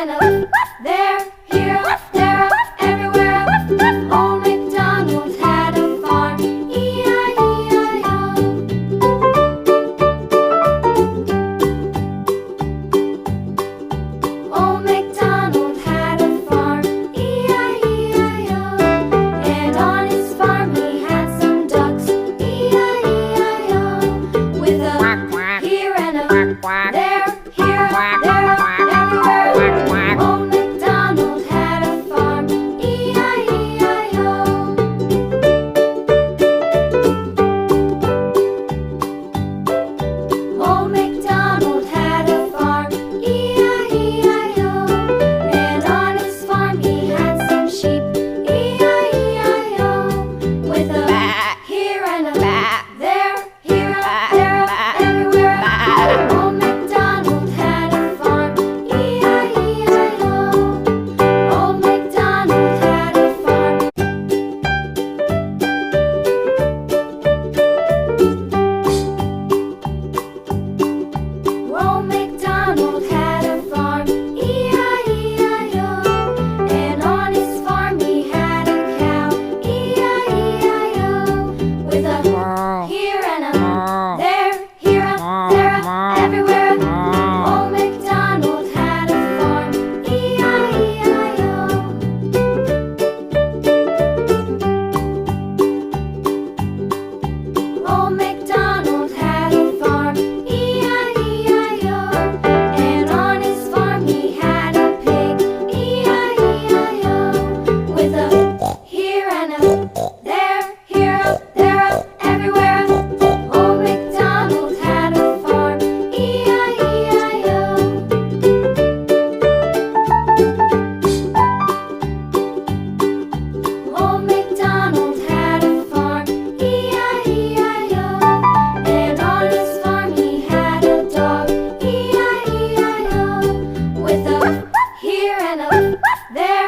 and a there, here, there, everywhere. Old MacDonald had a farm, E-I-E-I-O. Old MacDonald had a farm, E-I-E-I-O. And on his farm he had some ducks, E-I-E-I-O. With a here and a there, here, there, everywhere. Old MacDonald had a farm, E-I-E-I-O. Old MacDonald had a farm, E-I-E-I-O. And on his farm he had some sheep, E-I-E-I-O. With a here and a there, here, there, everywhere. Old MacDonald had a farm, E-I-E-I-O. Old MacDonald had a farm. Old MacDonald had a farm, E-I-E-I-O. And on his farm he had a cow, E-I-E-I-O. With a here and a there, here, there, everywhere. Old MacDonald had a farm, E-I-E-I-O. Old MacDonald had a farm, E-I-E-I-O. And on his farm he had a pig, E-I-E-I-O. With a here and a there, here, there, everywhere. Old MacDonald had a farm, E-I-E-I-O. Old MacDonald had a farm, E-I-E-I-O. And on his farm he had a dog, E-I-E-I-O. With a here and a there,